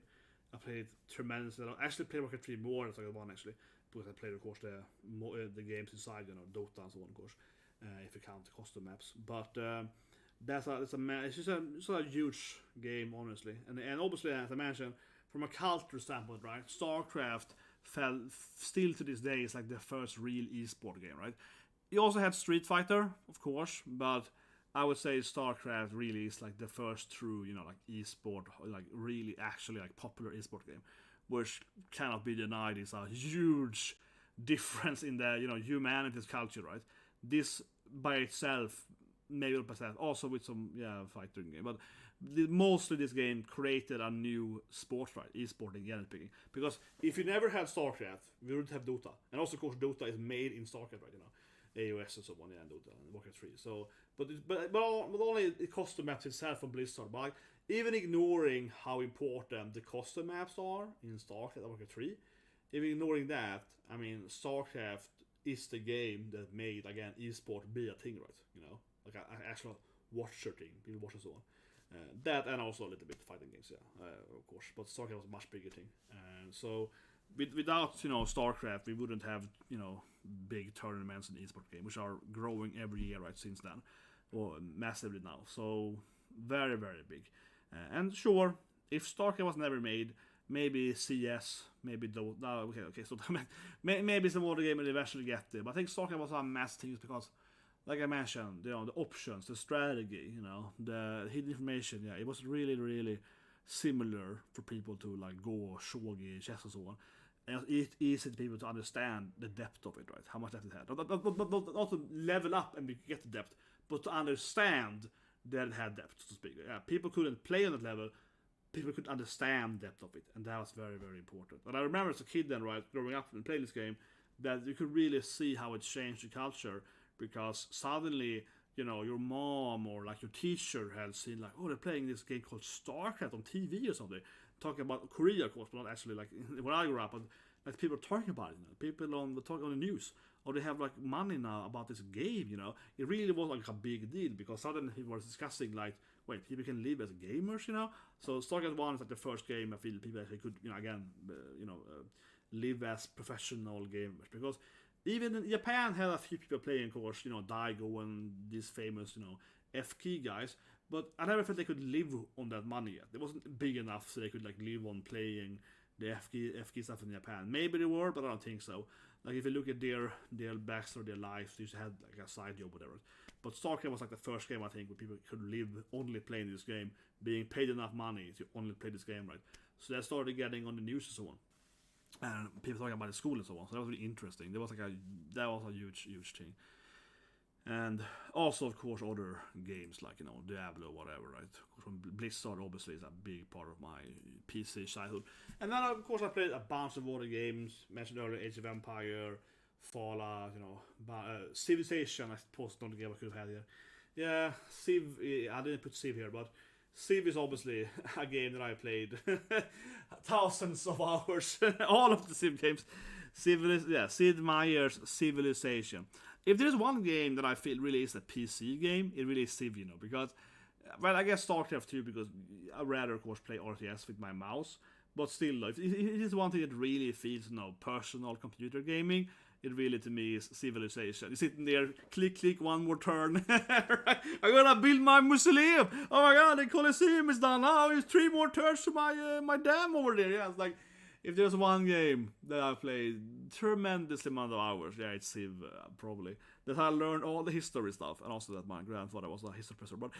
I played tremendously. I actually played Warcraft 3 more than StarCraft 1 actually, because I played, of course, the games inside, you know, Dota and so on, of course, if you count the custom maps. But it's just a huge game, honestly. And obviously, as I mentioned, from a culture standpoint, right, StarCraft still to this day is like the first real esport game, right? You also had Street Fighter, of course, but I would say StarCraft really is like the first true, you know, like esport, like really actually like popular esport game, which cannot be denied is a huge difference in the, you know, humanity's culture, right? This by itself, maybe also with some fighting game, but mostly this game created a new sport, right? Esport in general speaking, because if you never had StarCraft, we wouldn't have Dota, and also of course Dota is made in StarCraft, right? You know. AOS and so on, and Dota and Warcraft 3. So, but only the custom maps itself from Blizzard. But like, even ignoring how important the custom maps are in StarCraft and Warcraft 3, even ignoring that, I mean, StarCraft is the game that made again esport be a thing, right? You know, like an actual watcher thing, people watch and so on. That and also a little bit fighting games, yeah, of course. But StarCraft was a much bigger thing, and so. Without, you know, StarCraft, we wouldn't have, you know, big tournaments in the esport game, which are growing every year, right, since then, or massively now. So very, very big. And sure, if StarCraft was never made, maybe CS, maybe Dota. No, okay. So maybe some other game will eventually get there. But I think StarCraft was a massive thing because, like I mentioned, you know, the options, the strategy, you know, the hidden information. Yeah, it was really, really similar for people to like Go, shogi, chess, and so on. And it's easy for people to understand the depth of it, right? How much depth it had. Not to level up and get the depth, but to understand that it had depth, so to speak. Yeah, people couldn't play on that level. People could understand the depth of it, and that was very, very important. And I remember as a kid then, right, growing up and playing this game, that you could really see how it changed the culture, because suddenly, you know, your mom or like your teacher had seen like, oh, they're playing this game called StarCraft on TV or something. Talking about Korea, of course, but not actually like when I grew up. But like people are talking about it. People on the news, or they have like money now about this game. It really was like a big deal because suddenly people were discussing like, wait, people can live as gamers. So StarCraft 1 is like the first game I feel people actually could live as professional gamers, because even in Japan had a few people playing, of course, Daigo and these famous, FK guys, but I never felt they could live on that money yet. It wasn't big enough so they could like live on playing the FK stuff in Japan. Maybe they were, but I don't think so. Like if you look at their backstory, their lives, they used to have like a side job, whatever. But StarCraft was like the first game I think where people could live only playing this game, being paid enough money to only play this game, right? So they started getting on the news and so on. And people talking about the school and so on. So that was really interesting. That was a huge thing. And also, of course, other games like Diablo, whatever, right? From Blizzard, obviously, is a big part of my PC childhood. And then, of course, I played a bunch of other games. Mentioned earlier, Age of Empire, Fallout, Civilization. I suppose not the game I could have had here. Yeah, Civ. I didn't put Civ here, but Civ is obviously a game that I played thousands of hours. All of the Civ games. Sid Meier's Civilization. If there's one game that I feel really is a PC game, it really is Civ, because, well, I guess StarCraft 2, because I'd rather, of course, play RTS with my mouse. But still, though, if it is one thing that really feels, personal computer gaming, it really, to me, is Civilization. You're sitting there, click, one more turn. I'm gonna build my mausoleum. Oh my god, the Colosseum is done now. It's 3 more turns to my dam over there. Yeah, it's like, if there's one game that I played tremendous amount of hours, yeah, it's Civ, probably. That I learned all the history stuff, and also that my grandfather was a history professor. But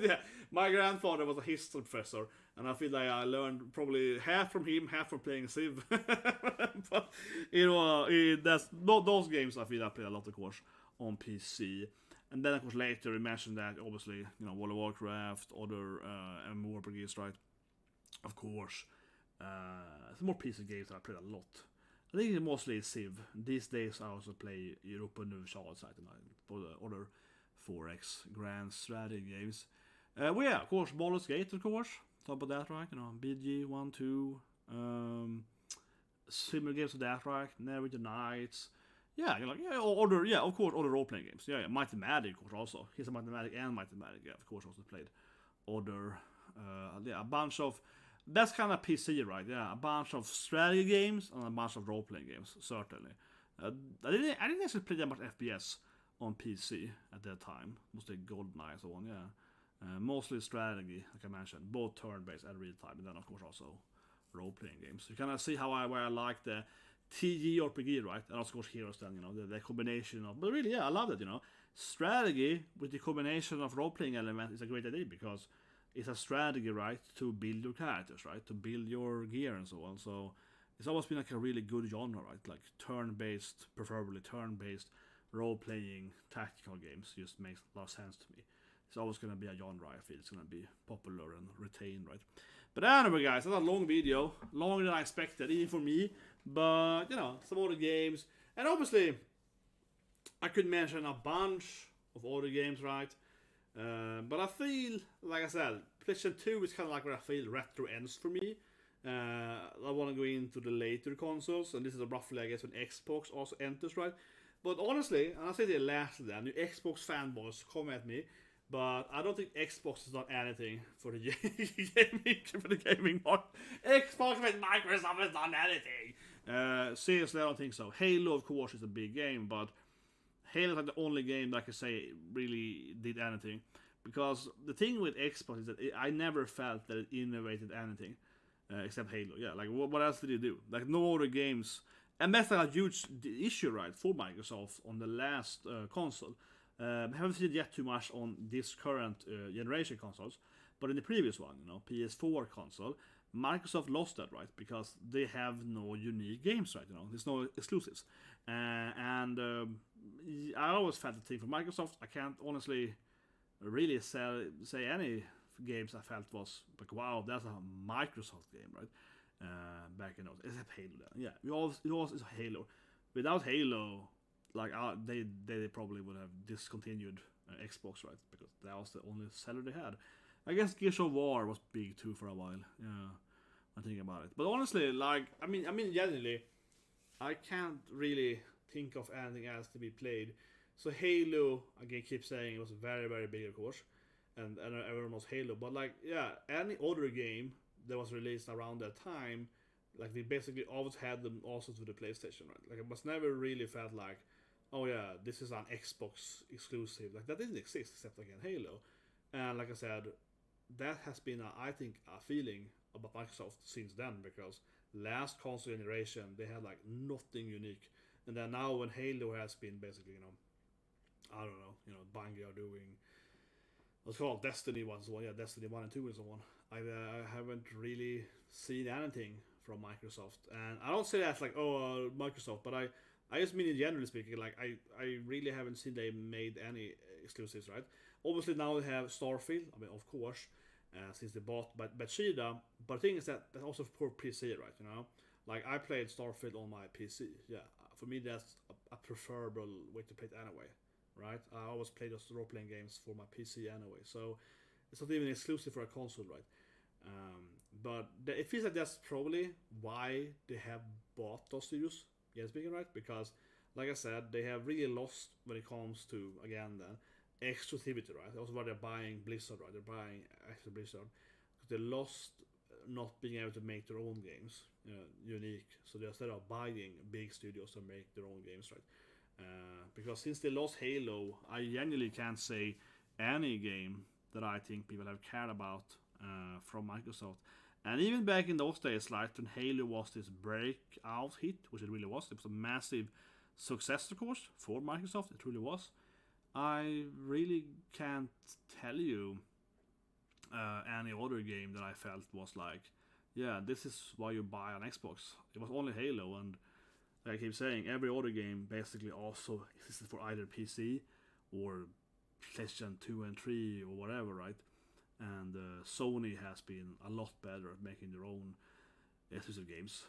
yeah, my grandfather was a history professor, and I feel like I learned probably half from him, half from playing Civ. But that's those games I feel I played a lot, of course, on PC. And then, of course, later we mentioned that, obviously, World of Warcraft, other MMORPGs, right? Of course. Some more PC games that I played a lot. I think it mostly Civ. These days I also play Europa Universal for the other 4X grand strategy games. Well, yeah, of course, Baldur's Gate, of course. Top of that, right? BG 1, 2. Similar games to that, right? Neverwinter Nights. Yeah, of course, other role-playing games. Yeah, Mighty Magic, of course, also. Here's a Mighty Magic and Mighty Magic. Yeah, of course, also played other. A bunch of. That's kind of PC, right? Yeah, a bunch of strategy games and a bunch of role-playing games, certainly. I didn't actually play that much FPS on PC at that time. Mostly GoldenEye and so on, yeah. Mostly strategy, like I mentioned, both turn-based and real-time, and then of course also role-playing games. You kind of see where I like the TJRPG, right? And of course Heroes then, the combination of... But really, yeah, I love that, Strategy with the combination of role-playing element is a great idea, because it's a strategy, right, to build your characters, right, to build your gear and so on. So it's always been like a really good genre, right, like turn-based, preferably turn-based role-playing tactical games just makes a lot of sense to me. It's always going to be a genre, I feel it's going to be popular and retained, right. But anyway, guys, that's a long video, longer than I expected, even for me, but, some other games, and obviously, I could mention a bunch of other games, right. But I feel, like I said, PlayStation 2 is kind of like where I feel retro ends for me. I want to go into the later consoles, and this is roughly, I guess, when Xbox also enters, right? But honestly, and I say the last then, you Xbox fanboys come at me, but I don't think Xbox has done anything for the gaming market. Xbox with Microsoft has done anything. Seriously, I don't think so. Halo, of course, is a big game, but Halo is like the only game that I can say really did anything. Because the thing with Xbox is that I never felt that it innovated anything. Except Halo. Yeah, like what else did it do? Like no other games. And that's like a huge issue, right, for Microsoft on the last console. Haven't seen it yet too much on this current generation consoles. But in the previous one, PS4 console, Microsoft lost that, right? Because they have no unique games, right? There's no exclusives. And I always felt the thing for Microsoft. I can't honestly really say any games I felt was like, wow, that's a Microsoft game, right? Back in those, except Halo. Then. Yeah, it always is Halo. Without Halo, like they probably would have discontinued Xbox, right? Because that was the only seller they had. I guess Gears of War was big too for a while. Yeah, I think about it. But honestly, like, I mean, generally, I can't really think of anything else to be played. So Halo, again, keep saying it was very, very big, of course, and everyone knows Halo. But like, yeah, any other game that was released around that time, like we basically always had them also to the PlayStation, right? Like it was never really felt like, oh yeah, this is an Xbox exclusive. Like that didn't exist except again Halo, and like I said, that has been I think a feeling about Microsoft since then, because last console generation they had like nothing unique, and then now when Halo has been basically, I don't know, Bungie are doing what's called Destiny 1, so on, yeah, Destiny 1 and 2 and so on. I haven't really seen anything from Microsoft, and I don't say that like Microsoft, but I just mean, generally speaking, like I really haven't seen they made any exclusives, right? Obviously now they have Starfield, I mean, of course, since they bought Bethesda, but the thing is that that's also for PC, right? Like I played Starfield on my PC. Yeah, for me that's a preferable way to play it anyway, right? I always play those role-playing games for my PC anyway, so it's not even exclusive for a console, right? But it feels like that's probably why they have bought those studios. Yeah, speaking right, because like I said, they have really lost when it comes to, again, the exclusivity, right? Also why they're buying Blizzard, right? They're buying actually Blizzard because they lost not being able to make their own games unique. So they instead of buying big studios to make their own games, right? Because since they lost Halo, I genuinely can't say any game that I think people have cared about from Microsoft. And even back in those days, like when Halo was this breakout hit, which it really was a massive success, of course, for Microsoft. It really was. I really can't tell you any other game that I felt was like, yeah, this is why you buy an Xbox. It was only Halo, and like I keep saying, every other game basically also existed for either PC or PlayStation 2 and 3 or whatever, right? And Sony has been a lot better at making their own exclusive games,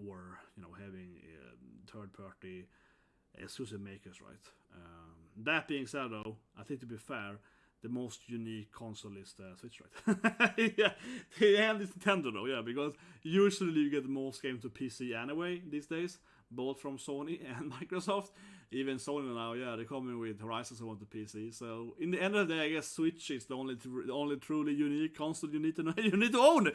or having third-party exclusive makers, right? That being said, though, I think to be fair, the most unique console is the Switch, right? Yeah, and it's Nintendo, though, yeah, because usually you get most games to PC anyway these days, both from Sony and Microsoft. Even Sony now, yeah, they're coming with Horizon Zero to PC. So in the end of the day, I guess Switch is the only truly unique console you need to know, you need to own.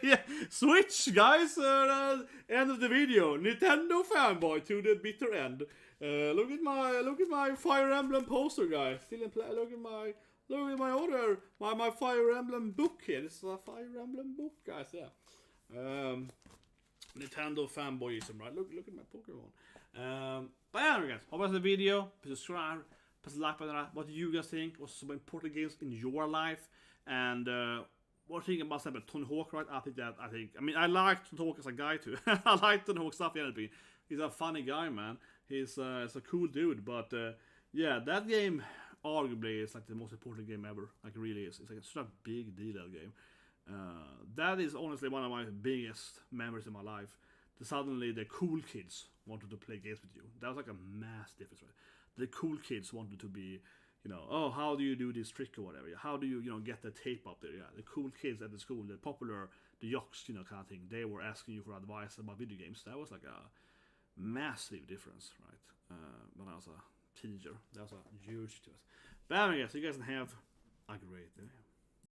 Yeah, Switch, guys. End of the video. Nintendo fanboy to the bitter end. Look at my Fire Emblem poster, guys. Still in play. Look at my other my Fire Emblem book here. This is a Fire Emblem book, guys. Yeah. Nintendo fanboyism, right? Look at my Pokemon. But anyway, guys, hope you liked the video. Please subscribe, please like button. What do you guys think? What's some important games in your life? And what do you think about something Tony Hawk, right? I like Tony Hawk as a guy too. I like Tony Hawk stuff. He's a funny guy, man. He's a cool dude. But yeah, that game arguably is like the most important game ever. Like, it really is. It's like such a big deal, that game. That is honestly one of my biggest memories in my life. Suddenly the cool kids wanted to play games with you. That was like a mass difference, right? The cool kids wanted to be, oh, how do you do this trick or whatever? How do you, get the tape up there? Yeah, the cool kids at the school, the popular, the jocks, kind of thing, they were asking you for advice about video games. That was like a massive difference, right? When I was a teenager, that was a huge difference. But anyway, guys, you guys can have a great day.